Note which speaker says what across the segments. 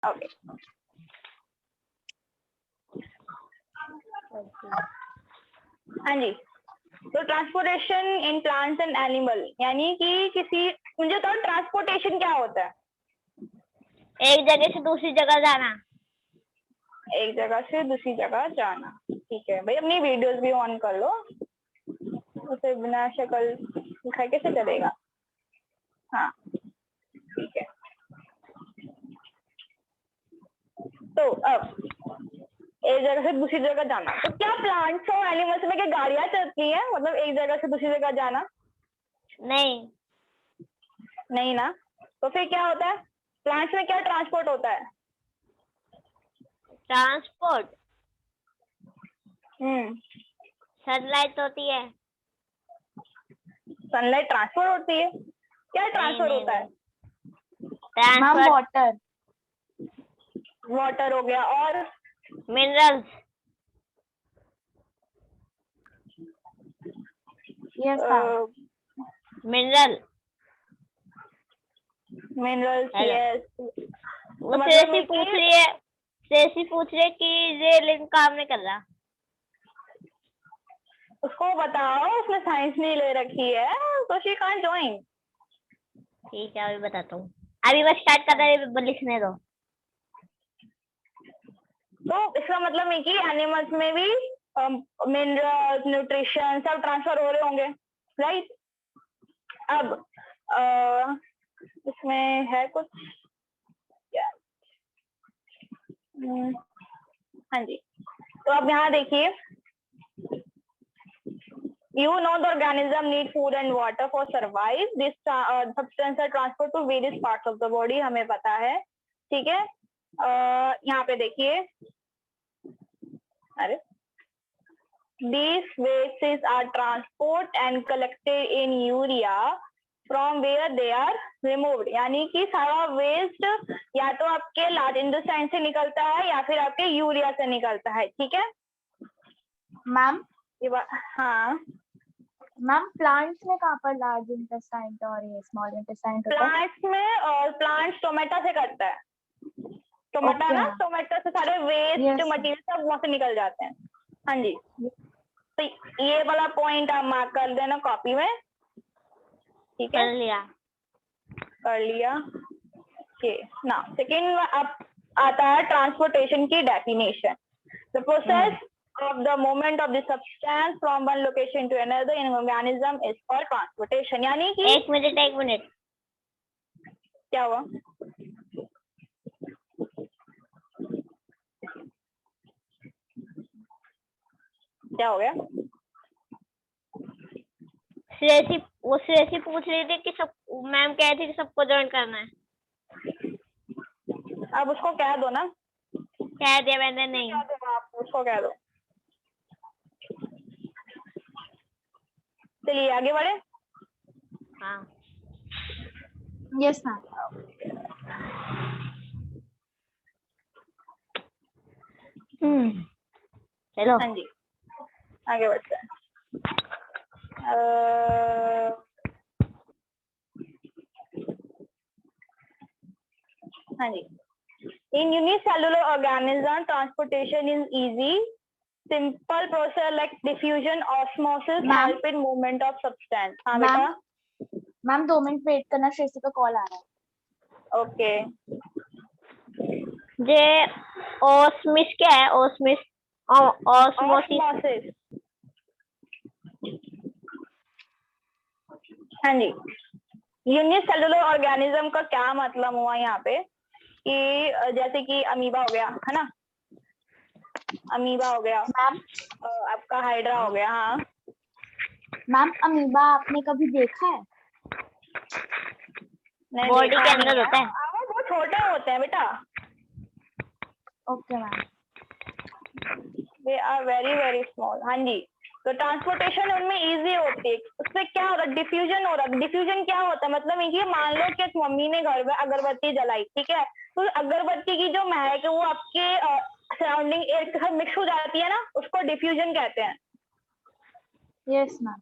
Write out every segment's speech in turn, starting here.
Speaker 1: Okay हाँ जी। तो transportation in plants and animal, यानी कि किसी, मुझे तो ट्रांसपोर्टेशन क्या होता है?
Speaker 2: एक जगह से दूसरी जगह जाना।
Speaker 1: एक जगह से दूसरी जगह जाना। ठीक है भाई, अपनी वीडियोस भी ऑन कर लो, उसे बिना शक्ल दिखाए कैसे चलेगा? हाँ ठीक है। तो अब एक जगह से दूसरी जगह जाना, तो क्या प्लांट्स और एनिमल्स में क्या गाड़ियां चलती हैं? मतलब एक जगह से दूसरी जगह जाना?
Speaker 2: नहीं
Speaker 1: नहीं ना। तो फिर क्या होता है? प्लांट्स में क्या ट्रांसपोर्ट होता है?
Speaker 2: ट्रांसपोर्ट
Speaker 1: हम्म,
Speaker 2: सनलाइट होती है।
Speaker 1: सनलाइट ट्रांसफर होती है? क्या
Speaker 2: नहीं
Speaker 1: ट्रांसफर
Speaker 2: नहीं
Speaker 1: होता है?
Speaker 2: नहीं
Speaker 3: मैम
Speaker 2: ट्रांसफर
Speaker 3: वाटर।
Speaker 1: वाटर हो गया, और
Speaker 2: minerals.
Speaker 3: Yes ma'am.
Speaker 2: Mineral
Speaker 1: minerals, yes.
Speaker 2: वो
Speaker 1: तो मतलब
Speaker 2: श्रेयसी पूछ रही है, श्रेयसी पूछ रही है कि ये लिंक काम नहीं कर रहा।
Speaker 1: उसको बताओ, उसने साइंस नहीं ले रखी है तो शी कांट ज्वाइन।
Speaker 2: ठीक है अभी बताता हूँ, अभी मैं स्टार्ट कर रहा हूँ, लिखने दो।
Speaker 1: तो इसका मतलब है कि एनिमल्स में भी मिनरल्स, न्यूट्रिशन सब ट्रांसफर हो रहे होंगे, राइट? अब इसमें है कुछ क्या? हाँ जी। तो अब यहाँ देखिए, you know the organism need food and water for survive. This substance are transport to various parts of the body, हमें पता है, ठीक है। यहाँ पे देखिए, अरे these wastes are transport and collected in urea from where they are removed, यानी कि सारा वेस्ट या तो आपके लार्ज इंटेस्टाइन से निकलता है या फिर आपके यूरिया से निकलता है, ठीक है
Speaker 3: मैम।
Speaker 1: ये बात, हाँ।
Speaker 3: मैम प्लांट्स में कहाँ पर लार्ज इंटेस्टाइन और ये स्मॉल इंटेस्टाइन होता है?
Speaker 1: प्लांट्स में, और प्लांट्स टोमेटा से करता है, टोमेटा
Speaker 3: Okay,
Speaker 1: ना,
Speaker 3: ma'am.
Speaker 1: टोमेटो से सारे वेस्ट
Speaker 3: Yes, ma'am.
Speaker 1: मटेरियल सब वहां से निकल जाते हैं। हाँ जी। तो ये वाला पॉइंट आप मार्क कर देना कॉपी में, ठीक है?
Speaker 2: कर लिया।
Speaker 1: कर लिया। ओके ना, सेकेंड अब आता है ट्रांसपोर्टेशन की definition. The process of the movement of the substance from one location to another in organism is called transportation, यानी कि
Speaker 2: एक मिनट
Speaker 1: क्या हुआ? क्या हो गया?
Speaker 2: श्रेयसी पूछ रही थी कि सब, मैम कह रही थी कि सबको ज्वाइन करना है।
Speaker 1: अब उसको कह दो ना।
Speaker 2: कह दिया मैंने। नहीं
Speaker 1: कह दो, आप उसको कह दो। चलिए आगे बढ़े।
Speaker 2: हाँ
Speaker 3: Yes, ma'am.
Speaker 2: चलो।
Speaker 1: हाँ जी, आगे बढ़ते हैं। हाँ जी। In unicellular organism, transportation is easy. Simple process like diffusion, osmosis help in movement of substance. हाँ बेटा।
Speaker 3: मैम 2 मिनट वेट करना, श्रेयसी का कॉल आ रहा है।
Speaker 1: ओके।
Speaker 2: ये ऑस्मिस क्या है? ऑस्मिस ऑस्मोसिस।
Speaker 1: ऑस्मोसिस। हाँ जी। यूनिसेलुलर ऑर्गेनिज्म का क्या मतलब हुआ यहाँ पे कि जैसे कि अमीबा हो गया, है ना? अमीबा हो गया
Speaker 3: मैम।
Speaker 1: आपका, हाइड्रा हो गया। हाँ
Speaker 3: मैम अमीबा आपने कभी देखा है?
Speaker 1: नहीं,
Speaker 2: बॉडी
Speaker 1: देखा
Speaker 2: के
Speaker 1: नहीं
Speaker 2: अंदर
Speaker 1: है।
Speaker 2: होता है।
Speaker 1: वो छोटे होते हैं बेटा।
Speaker 3: Okay ma'am.
Speaker 1: They are very very small. हाँ जी। तो ट्रांसपोर्टेशन उनमें इजी होती है। उसमें क्या हो रहा है? डिफ्यूजन हो रहा है। डिफ्यूजन क्या होता है? मतलब ये मान लो कि मम्मी ने घर में अगरबत्ती जलाई, ठीक है? तो अगरबत्ती की जो महक है वो आपके सराउंडिंग एयर के साथ मिक्स हो जाती है ना, उसको डिफ्यूजन कहते हैं।
Speaker 3: Yes ma'am.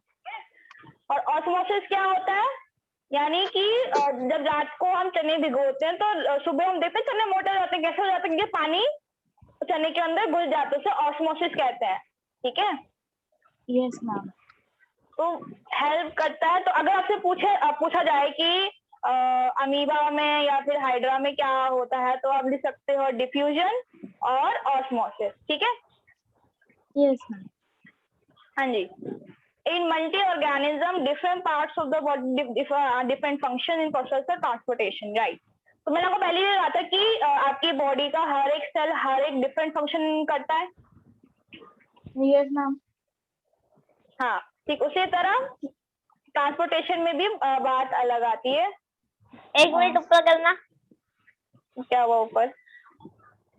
Speaker 1: और ऑस्मोसिस क्या होता है? यानी कि जब रात को हम चने भिगोते हैं तो सुबह हम देखते हैं चने मोटे हो जाते हैं। कैसे हो जाते हैं? क्योंकि पानी चने के अंदर घुस जाता है, उसे ऑस्मोसिस कहते हैं। ठीक है,
Speaker 3: यस मैम।
Speaker 1: तो हेल्प करता है। तो अगर आपसे पूछा जाए कि अमीबा में या फिर हाइड्रा में क्या होता है, तो आप लिख सकते हो डिफ्यूजन और ऑस्मोसिस। ठीक है,
Speaker 3: यस मैम।
Speaker 1: हाँ जी। In multi-organism, different parts of the body different function in process of transportation, right? तो मैंने आपको पहले ही कहा था कि आपकी बॉडी का हर एक सेल हर एक डिफरेंट फंक्शन करता है।
Speaker 3: Yes ma'am.
Speaker 1: हाँ, ठीक उसी तरह ट्रांसपोर्टेशन में भी बात अलग आती है।
Speaker 2: एक मिनट ऊपर करना।
Speaker 1: क्या हुआ ऊपर?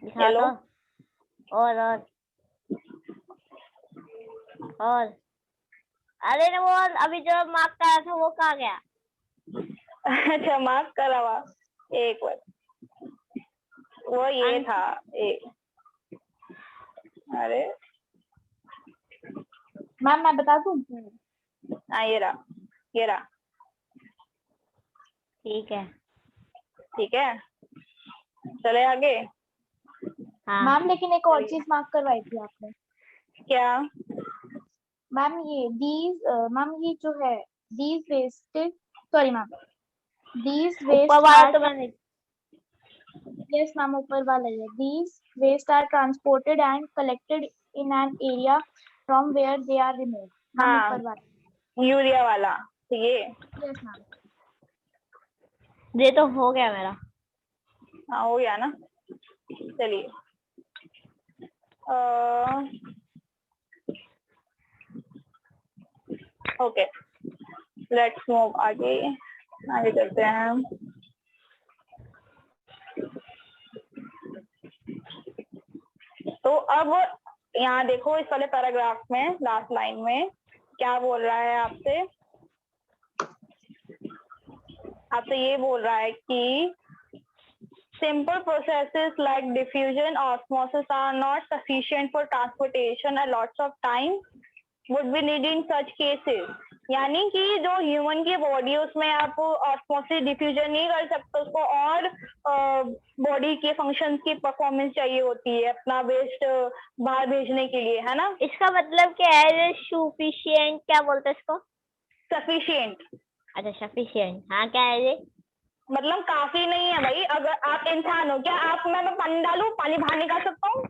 Speaker 2: दिखा
Speaker 1: हेलो,
Speaker 2: तो और अरे ना वो अभी जो मार्क करा था वो कहाँ गया?
Speaker 1: अच्छा मार्क करा हुआ, एक बार वो ये था अरे
Speaker 3: मैम मैं बता दूं?
Speaker 1: हाँ ये रहा।
Speaker 2: ठीक है,
Speaker 1: ठीक है, चले आगे।
Speaker 2: हाँ
Speaker 3: मैम लेकिन एक और चीज मार्क करवाई थी आपने।
Speaker 1: क्या?
Speaker 3: मैम ये मैम ये जो है these wasted, sorry ma'am, these waste
Speaker 2: ऊपर वाला
Speaker 3: are,
Speaker 2: तो मैंने
Speaker 3: yes मैम ऊपर वाला है, these waste are transported and collected in an area from where they are removed। Ma'am
Speaker 1: हाँ,
Speaker 3: ऊपर वाला,
Speaker 1: यूरिया वाला ये।
Speaker 3: yes ma'am.
Speaker 2: ये तो हो गया मेरा।
Speaker 1: हाँ हो गया ना, चलिए ओके, लेट्स मूव आगे चलते हैं। तो अब यहाँ देखो इस वाले पैराग्राफ में लास्ट लाइन में क्या बोल रहा है आपसे ये बोल रहा है कि simple processes like diffusion osmosis are not sufficient for transportation and lots of time would be needed in such cases। यानी कि जो ह्यूमन की बॉडी है उसमें आप ऑस्मोसिस डिफ्यूजन नहीं कर सकते, उसको और बॉडी के फंक्शंस की परफॉर्मेंस चाहिए होती है अपना वेस्ट बाहर भेजने के लिए, है ना।
Speaker 2: इसका मतलब क्या है? सफिशिएंट क्या बोलते हैं इसको?
Speaker 1: सफिशिएंट।
Speaker 2: अच्छा सफिशिएंट, हाँ क्या है ये?
Speaker 1: मतलब काफी नहीं है भाई। अगर आप इंसान हो, क्या आप मैं पानी डालूं, पानी बाहर निकाल सकता हूँ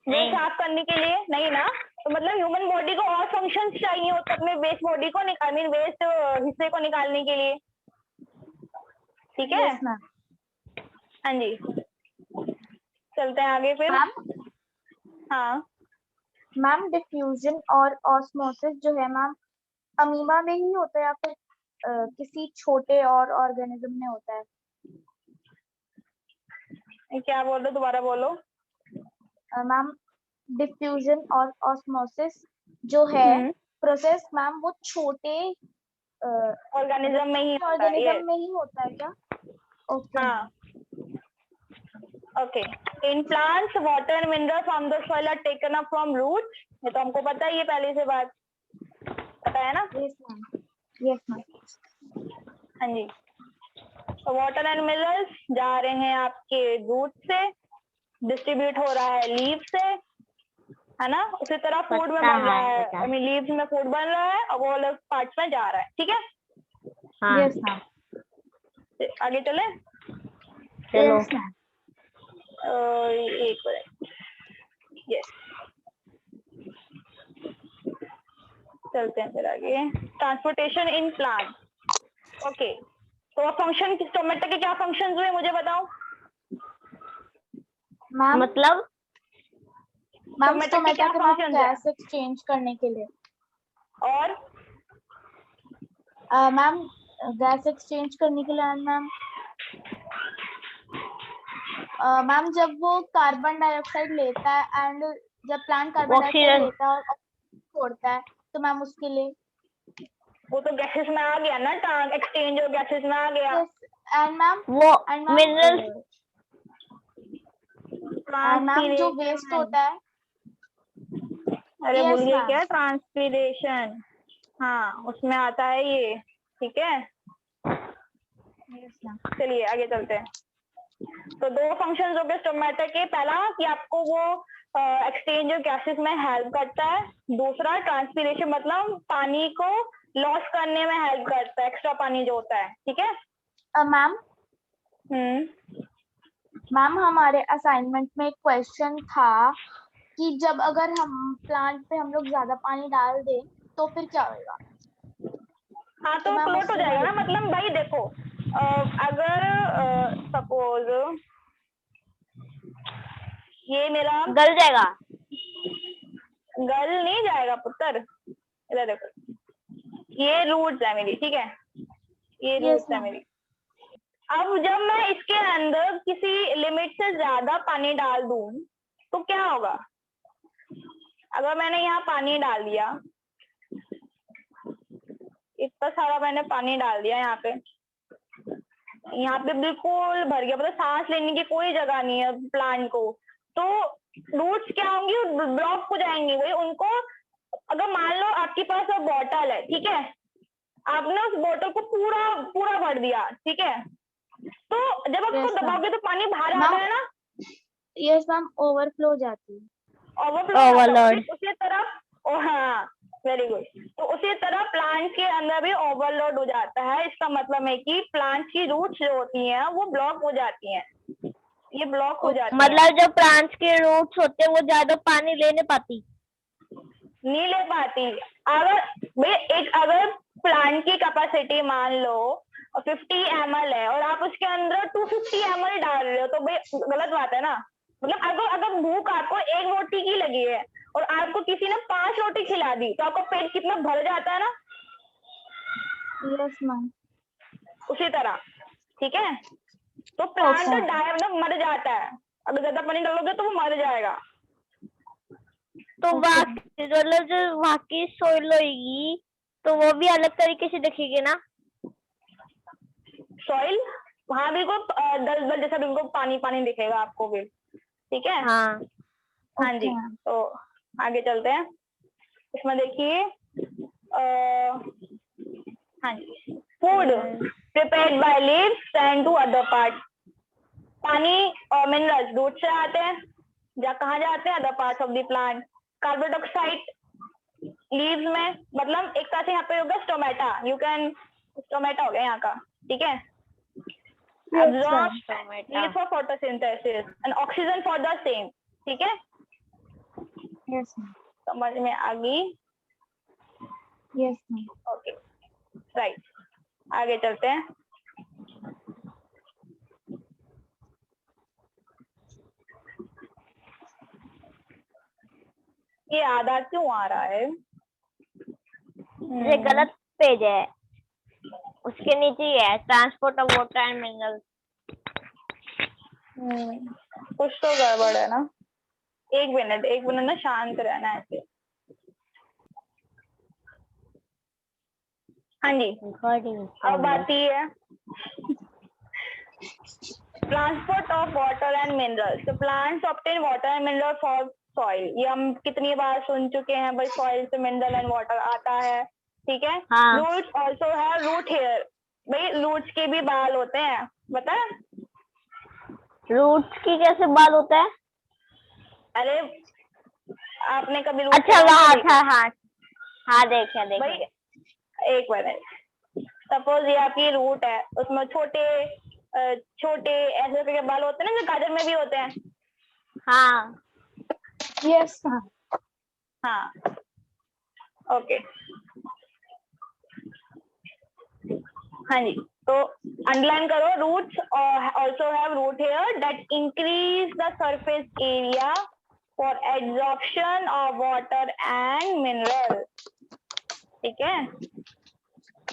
Speaker 1: वेस्ट साफ करने के लिए? नहीं ना। तो मतलब ह्यूमन बॉडी को और फंक्शंस चाहिए होते अपने वेस्ट बॉडी को वेस्ट हिस्से को निकालने के लिए। ठीक है,
Speaker 3: yes मैम।
Speaker 1: हाँ जी, चलते हैं आगे फिर। हाँ
Speaker 3: मैम डिफ्यूजन और ऑस्मोसिस जो है मैम अमीबा में ही होता है या फिर किसी छोटे और ऑर्गेनिज्म में होता है?
Speaker 1: क्या बोल रहे, दोबारा बोलो।
Speaker 3: मैम डिफ्यूजन और ऑस्मोसिस जो है प्रोसेस मैम वो छोटे
Speaker 1: ऑर्गेनिज्म में ही होता है।
Speaker 3: ऑर्गेनिज्म में ही होता है क्या? ओके
Speaker 1: हाँ okay. In plants water and mineral from the soil are taken up from roots. ये तो हमको पता है, ये पहले से बात पता है ना।
Speaker 3: Yes ma'am, yes ma'am.
Speaker 1: हाँ जी, तो वाटर एंड मिनरल्स जा रहे हैं आपके रूट से, डिस्ट्रीब्यूट हो रहा है लीव से, है ना। उसी तरह फूड में बन रहा है, आई मीन लीव्स में फूड बन रहा है और वो अलग पार्ट्स में जा रहा है। ठीक है,
Speaker 3: यस मैम।
Speaker 1: आगे चले।
Speaker 2: चलो
Speaker 3: यस मैम।
Speaker 1: एक मिनट, यस चलते हैं फिर आगे। Transportation in plant. ओके, तो फंक्शन टोमेटो के क्या फंक्शंस हुए मुझे बताओ।
Speaker 3: मैम
Speaker 2: मतलब
Speaker 3: मैम
Speaker 1: टोमेटो के
Speaker 3: टोमेटो
Speaker 1: क्या
Speaker 3: के मैम
Speaker 1: फंक्शंस है?
Speaker 3: गैस एक्सचेंज करने के लिए।
Speaker 1: और
Speaker 3: मैम गैस एक्सचेंज करने के लिए मैम मैम जब वो कार्बन डाइऑक्साइड लेता है एंड जब प्लांट कार्बन डाइऑक्साइड लेता है और छोड़ता है तो मैम उसके लिए
Speaker 1: वो तो गैसेस में आ गया ना, एक्सचेंज और गैसेस में आ गया।
Speaker 3: एंड मैम
Speaker 2: वो मिनरल्स
Speaker 3: मैम जो वेस्ट होता है,
Speaker 1: अरे भूल गई
Speaker 3: ma'am।
Speaker 1: क्या, ट्रांसपीरेशन। हाँ उसमें आता है ये। ठीक है,
Speaker 3: मैम।
Speaker 1: चलिए आगे चलते हैं। तो दो फंक्शंस हो गए स्टोमेटा के, पहला कि आपको वो एक्सचेंज ऑफ गैसेस में हेल्प करता है, दूसरा ट्रांसपीरेशन मतलब पानी को लॉस करने में हेल्प करता है, एक्स्ट्रा पानी जो होता है, ठीक है।
Speaker 3: मैम
Speaker 1: हम्म
Speaker 3: मैम हमारे असाइनमेंट में एक क्वेश्चन था कि जब अगर हम प्लांट पे हम लोग ज्यादा पानी डाल दें तो फिर क्या होगा।
Speaker 1: हाँ तो
Speaker 3: मैम
Speaker 1: फ्लोट हो
Speaker 3: उसके
Speaker 1: जाएगा ना,
Speaker 3: बारे में
Speaker 1: मतलब भाई देखो अगर सपोज ये मेरा
Speaker 2: गल जाएगा।
Speaker 1: गल नहीं जाएगा पुत्र, इधर देखो, ये रूट्स है मेरी, ठीक है, ये
Speaker 3: यस
Speaker 1: रूट्स है
Speaker 3: मैम।
Speaker 1: मेरी। अब जब मैं इसके अंदर किसी लिमिट से ज्यादा पानी डाल दूं तो क्या होगा। अगर मैंने यहाँ पानी डाल दिया, इतना सारा मैंने पानी डाल दिया यहाँ पे बिल्कुल भर गया, मतलब सांस लेने की कोई जगह नहीं है प्लांट को, तो रूट्स क्या होंगी, ब्लॉक हो जाएंगी वही उनको। अगर मान लो आपके पास वो बॉटल है, ठीक है, आपने उस बॉटल को पूरा पूरा भर दिया, ठीक है, तो जब आप उसको
Speaker 3: यस मैम।
Speaker 1: दबाओगे तो पानी बाहर
Speaker 3: मैम
Speaker 1: आता है ना,
Speaker 3: यस मैम ओवरफ्लो हो जाती है।
Speaker 1: Overflow
Speaker 2: overload.
Speaker 1: उसी तरह, ओ हाँ वेरी गुड, तो उसी तरह प्लांट के अंदर भी ओवरलोड हो जाता है। इसका मतलब है कि प्लांट की रूट्स जो होती हैं वो ब्लॉक हो जाती हैं, ये ब्लॉक हो जाती हैं,
Speaker 2: मतलब जो प्लांट्स के रूट्स होते हैं वो ज्यादा पानी ले नहीं पाती।
Speaker 1: नहीं ले पाती। अगर भाई अगर प्लांट की कैपेसिटी मान लो 50 ml है और आप उसके अंदर 250 ml डाल रहे हो तो भाई गलत बात है ना। मतलब अगर भूख आपको एक रोटी की लगी है और आपको किसी ने 5 रोटी खिला दी तो आपका पेट कितना भर जाता है ना,
Speaker 3: यस मैम।
Speaker 1: उसी तरह, ठीक है। तो प्लांट
Speaker 3: ओके।
Speaker 1: मतलब मर जाता है, अगर ज्यादा पानी डालोगे तो वो मर जाएगा।
Speaker 2: तो
Speaker 3: ओके।
Speaker 2: मतलब जो वहाँ की सोइल होगी तो वो भी अलग तरीके से दिखेगी ना।
Speaker 1: सॉइल हाँ बिल्कुल, दल दल जैसा बिल्कुल पानी पानी दिखेगा आपको भी, ठीक है।
Speaker 2: हाँ।
Speaker 1: हाँ
Speaker 3: ओके
Speaker 1: जी,
Speaker 3: मैम।
Speaker 1: तो आगे चलते हैं। इसमें देखिए हाँ जी, food prepared by leaves and to other part. पानी और मिनरल्स रूट से आते हैं, कहाँ जाते हैं, other parts of the plant. Carbon dioxide leaves में, मतलब एक तरह से यहाँ पे होगा स्टोमेटा, यू कैन स्टोमेटा हो गया यहाँ का, ठीक है।
Speaker 3: Yes
Speaker 1: Absorb
Speaker 3: ma'am.
Speaker 1: need for photosynthesis and oxygen for the same, ठीक है।
Speaker 3: Yes ma'am.
Speaker 1: समझ में आ गई,
Speaker 3: यस मैम।
Speaker 1: ओके राइट, आगे चलते हैं। ये आधा क्यों आ रहा है,
Speaker 2: ये गलत पेज है, उसके नीचे ही है transport of water and minerals.
Speaker 1: कुछ तो गड़बड़ है ना, एक मिनट ना, शांत रहना है ऐसे। हाँ जी, अब बात ये है transport of water and minerals. तो plants obtain water and mineral for soil, ये हम कितनी बार सुन चुके हैं भाई, सॉइल से मिनरल एंड वाटर आता है, ठीक है।
Speaker 2: हाँ।
Speaker 1: Roots also have root hair, भाई रूट्स के भी बाल होते हैं, बता।
Speaker 2: रूट्स की कैसे बाल होता है।
Speaker 1: अरे आपने कभी रूट
Speaker 2: अच्छा वहाँ था। हाँ हाँ देखा
Speaker 1: भाई
Speaker 2: देखा।
Speaker 1: एक मिनट, सपोज ये आपकी रूट है, उसमें छोटे छोटे ऐसे करके बाल होते हैं ना, जो गाजर में भी होते हैं।
Speaker 2: हाँ।
Speaker 3: Yes ma'am.
Speaker 1: हाँ ओके, हाँ जी, तो अंडरलाइन करो, roots also have root hair that increase the surface area for absorption of water and mineral, ठीक है।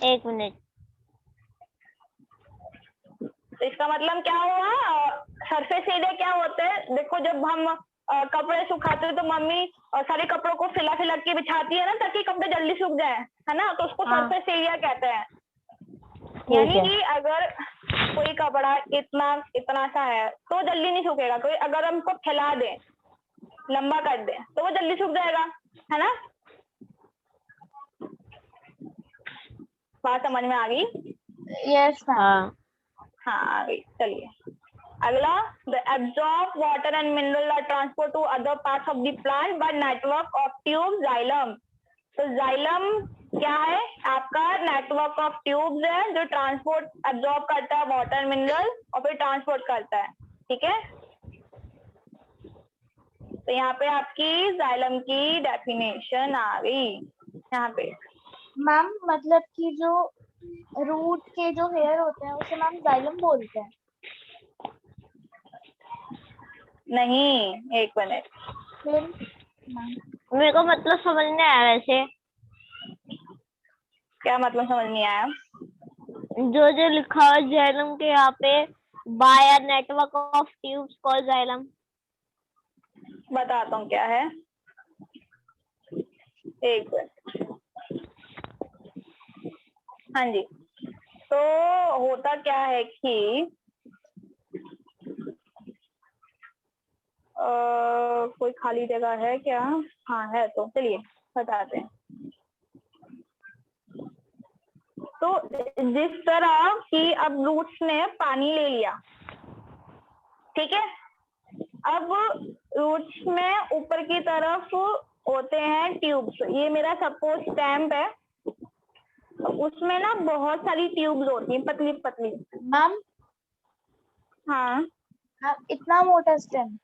Speaker 2: एक मिनट।
Speaker 1: तो इसका मतलब क्या हुआ, सरफेस एरिया क्या होता है, देखो जब हम कपड़े सुखाते हैं तो मम्मी सारे कपड़ों को फिला फिला के बिछाती है ना, ताकि कपड़े जल्दी सूख जाए, है ना, तो उसको
Speaker 2: हाँ।
Speaker 1: सरफेस एरिया कहते हैं। यानी कि अगर कोई कपड़ा इतना सा है तो जल्दी नहीं सूखेगा, कोई अगर हम उसको फैला दें, लंबा कर दें तो वो जल्दी सूख जाएगा, है ना। बात समझ में आ गई।
Speaker 3: Yes ma'am.
Speaker 2: हाँ।
Speaker 1: हाँ आ गई। चलिए अगला, the absorb water and mineral are transport to other parts of the plant by network of tube xylem. तो जाइलम क्या है आपका? नेटवर्क ऑफ ट्यूब्स है जो ट्रांसपोर्ट एब्जॉर्ब करता है वाटर मिनरल और फिर ट्रांसपोर्ट करता है। ठीक है, तो यहाँ पे आपकी जाइलम की डेफिनेशन आ गई यहाँ पे।
Speaker 3: मैम मतलब कि जो रूट के जो हेयर होते हैं उसे मैम जाइलम बोलते हैं।
Speaker 1: नहीं, एक मिनट,
Speaker 3: फिर मैम
Speaker 2: मेरे को मतलब समझ नहीं आया वैसे।
Speaker 1: क्या मतलब समझ नहीं आया?
Speaker 2: जो जो लिखा हुआ जाइलम के यहाँ पे, by network of tubes called xylem.
Speaker 1: बताता हूँ क्या है, एक मिनट। हाँ जी, तो होता क्या है कि कोई खाली जगह है क्या? हाँ है, तो चलिए बताते हैं। तो जिस तरह कि अब रूट्स ने पानी ले लिया, ठीक है, अब रूट्स में ऊपर की तरफ होते हैं ट्यूब्स। ये मेरा सपोज स्टैम्प है, उसमें ना बहुत सारी ट्यूब्स होती हैं, पतली पतली।
Speaker 3: मैम
Speaker 1: हाँ,
Speaker 3: इतना मोटा स्टेम,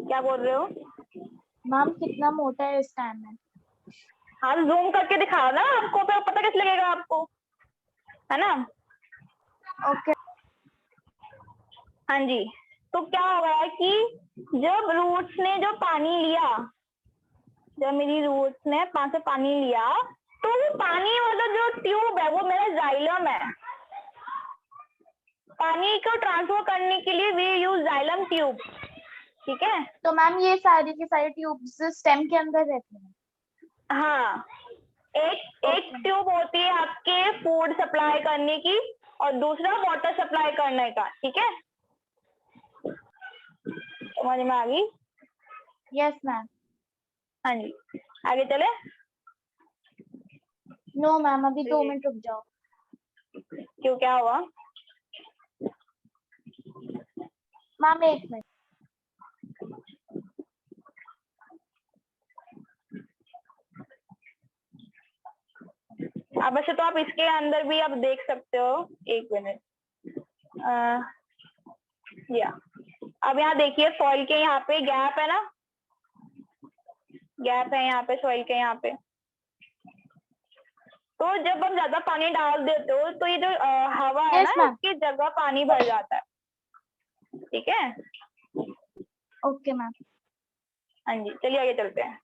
Speaker 1: क्या बोल रहे हो?
Speaker 3: मैम कितना मोटा है स्टेम है?
Speaker 1: हाँ, जूम करके दिखाओ ना, आपको तो पता कैसे लगेगा आपको, है ना?
Speaker 3: ओके।
Speaker 1: हाँ जी, तो क्या हो रहा है कि जब रूट्स ने जो पानी लिया, जब मेरी रूट्स ने पास से पानी लिया, तो वो पानी वाला जो ट्यूब है वो मेरा जाइलम है। पानी को ट्रांसफर करने के लिए वी यूज जाइलम ट्यूब। ठीक है,
Speaker 3: तो मैम ये सारी की सारी ट्यूब्स स्टेम के अंदर रहती हैं?
Speaker 1: हाँ, एक ट्यूब होती है आपके फूड सप्लाई करने की और दूसरा वाटर सप्लाई करने का। ठीक है, समझ में आ गई?
Speaker 3: Yes ma'am.
Speaker 1: हाँ जी, आगे चले?
Speaker 3: नो मैम, अभी 2 मिनट रुक जाओ।
Speaker 1: क्यों, क्या हुआ?
Speaker 3: Ma'am 1 minute.
Speaker 1: अब वैसे तो आप इसके अंदर भी आप देख सकते हो, एक मिनट, या अब यहाँ देखिए सॉइल के यहाँ पे गैप है ना, गैप है यहाँ पे सॉइल के यहाँ पे। तो जब हम ज्यादा पानी डाल देते हो तो ये जो हवा है
Speaker 3: Yes,
Speaker 1: ना,
Speaker 3: ma'am.
Speaker 1: इसकी जगह पानी भर जाता है। ठीक है,
Speaker 3: ओके मैम।
Speaker 1: हाँ जी, चलिए आगे चलते हैं।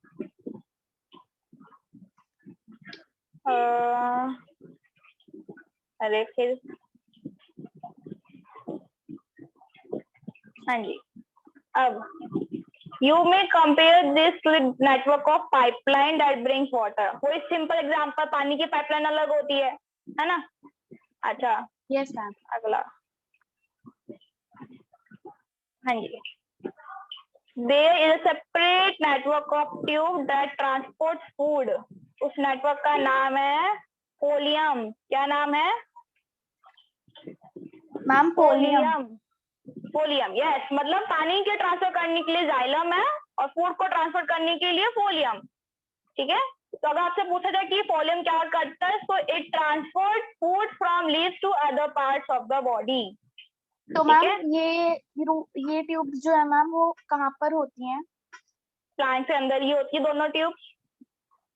Speaker 1: अरे फिर, हाँ जी, अब you may compare this to the network of pipeline that brings water। कोई सिंपल एग्जांपल, पानी की पाइपलाइन अलग होती है ना? अच्छा,
Speaker 3: यस मैम।
Speaker 1: अगला, हाँ जी, there is a separate network of tube that transports food। उस नेटवर्क का नाम है फोलियम। क्या नाम है?
Speaker 3: मैम पोलियम।
Speaker 1: फोलियम, यस, मतलब पानी के ट्रांसफर करने के लिए जाइलम है और फूड को ट्रांसफर करने के लिए फोलियम। ठीक है, तो अगर आपसे पूछा जाए कि फोलियम क्या करता है, तो it transport food from leaves to other parts of the body.
Speaker 3: तो मैम ये ट्यूब्स जो है मैम वो कहाँ पर होती हैं?
Speaker 1: प्लांट के अंदर ही होती है दोनों ट्यूब्स।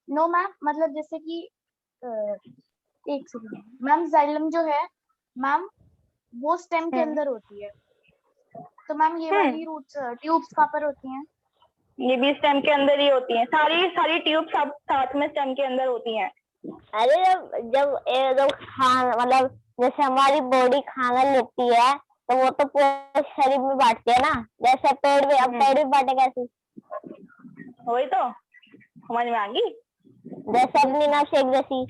Speaker 3: नो मैम, मतलब जैसे कि एक सेकंड मैम, जाइलम जो है मैम वो स्टेम के अंदर होती है, तो मैम ये वाली रूट्स ट्यूब्स कहाँ पर होती हैं?
Speaker 1: ये भी स्टेम के अंदर ही होती हैं, सारी ट्यूब सब साथ में स्टेम के अंदर होती हैं।
Speaker 2: अरे जब मतलब जैसे हमारी बॉडी खाना लेती है तो वो तो पूरे शरीर में बांटती है ना, जैसे पेड़ में, अब पेड़ में बांटे कैसे?
Speaker 1: वही तो समझ में आ गई,
Speaker 2: जैसे अपनी ना शेक जैसी।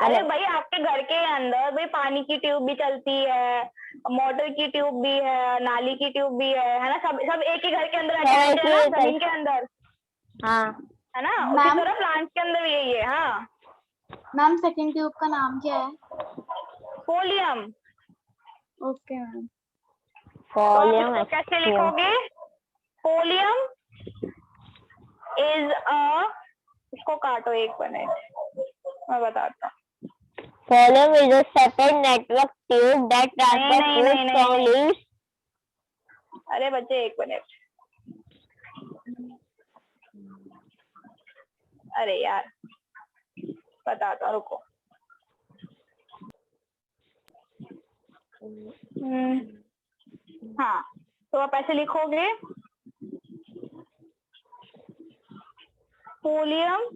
Speaker 1: अरे भाई आपके घर के अंदर भाई पानी की ट्यूब भी चलती है, मोटर की ट्यूब भी है, नाली की ट्यूब भी है ना? सब एक ही घर के अंदर अटैच है ना, जमीन के अंदर।
Speaker 2: हाँ,
Speaker 1: है ना? उसी तरह प्लांट्स के अंदर यही है। हाँ
Speaker 3: मैम सेकंड ट्यूब का नाम क्या है?
Speaker 1: फोलियम।
Speaker 3: Okay ma'am.
Speaker 1: तो आप
Speaker 2: फॉलियम
Speaker 1: इसको कैसे लिखोगे? फोलियम इज अ, इसको काटो 1 मिनट, मैं बताता हूँ।
Speaker 2: Phloem is a separate network tube that transports
Speaker 1: नहीं,
Speaker 2: food
Speaker 1: नहीं, नहीं,
Speaker 2: from
Speaker 1: नहीं।
Speaker 2: leaves.
Speaker 1: अरे बच्चे 1 मिनट, अरे यार बताता हूँ, रुको। हाँ, तो आप ऐसे लिखोगे, folium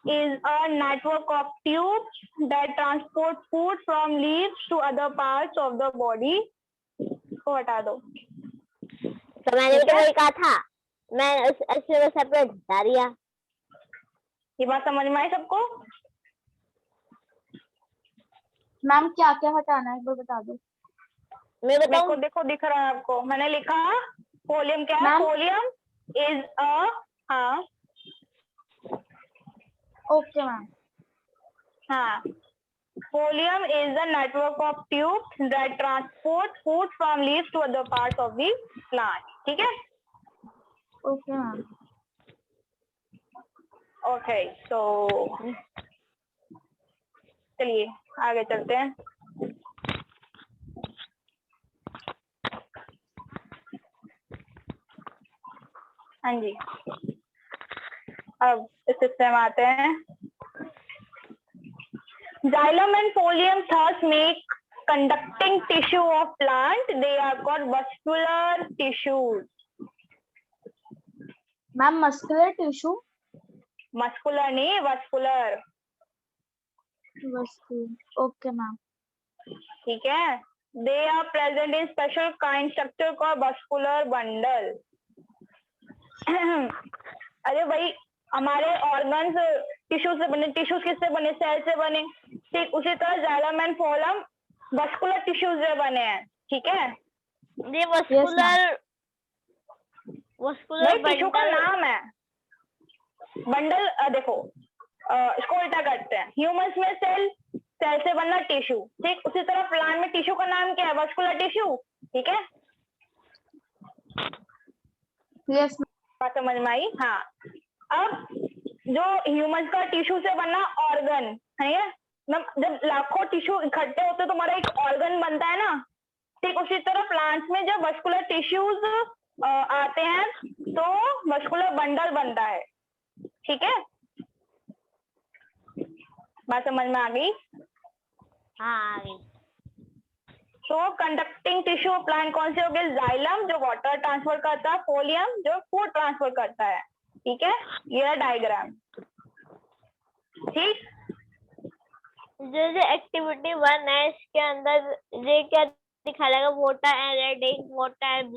Speaker 1: is a network of tubes that transport food from leaves to other parts of the body। को हटा दो।
Speaker 2: तो मैंने तो वही कहा था, मैं ऐसे सेपरेट हटा दिया।
Speaker 1: ये बात समझ में आई सबको?
Speaker 3: मैम क्या क्या हटाना है एक बार बता दो।
Speaker 2: मैं
Speaker 1: देखो
Speaker 2: बताऊं?
Speaker 1: देखो दिख रहा है आपको, मैंने लिखा फोलियम क्या है?
Speaker 3: मैम?
Speaker 1: फोलियम इज अ, हाँ
Speaker 3: ओके मैम।
Speaker 1: हाँ, folium is the network of tubes that transport food from leaves to other parts of the plant। ठीक है?
Speaker 3: Okay ma'am.
Speaker 1: ओके, तो चलिए आगे चलते हैं। हाँ जी, अब इस हिस्से में आते हैं। Xylem and phloem thus make conducting tissue of plant। They are called vascular tissues।
Speaker 3: Ma'am muscular tissue.
Speaker 1: Muscular नहीं, वस्कुलर।
Speaker 3: Okay ma'am.
Speaker 1: ठीक है? They are present in special kind structure called vascular bundle। अरे भाई, हमारे organs tissue से बने, tissues किससे बने? सेल से बने। ठीक उसी तरह जाइलम एंड फोलम वस्कुलर टिश्यूज से बने हैं। ठीक है?
Speaker 2: ये वस्कुलर
Speaker 1: टिश्यू का
Speaker 2: बंडल।
Speaker 1: नाम है बंडल। देखो, इसको उल्टा करते हैं। ह्यूमंस में सेल, सेल से बनना टिश्यू। ठीक उसी तरह प्लांट में टिश्यू का नाम क्या है? Vascular tissue. ठीक है?
Speaker 3: यस।
Speaker 1: बात समझ में आई? हाँ, अब जो ह्यूमंस का टिश्यू से बनना ऑर्गन है, जब लाखों टिश्यू इकट्ठे होते तो हमारा एक ऑर्गन बनता है ना। ठीक उसी तरह प्लांट्स में जब वस्कुलर टिश्यूज आते हैं तो वस्कुलर बंडल बनता है। ठीक है? बात समझ में आ गई?
Speaker 2: हाँ।
Speaker 1: तो कंडक्टिंग टिश्यू प्लांट कौन से हो गए? जाइलम जो वाटर ट्रांसफर करता है, फोलियम जो फूड ट्रांसफर करता है। ठीक है? ये है डायग्राम। ठीक,
Speaker 2: जो एक्टिविटी 1 है इसके अंदर ये क्या दिखा रहेगा? Water and red ink, water and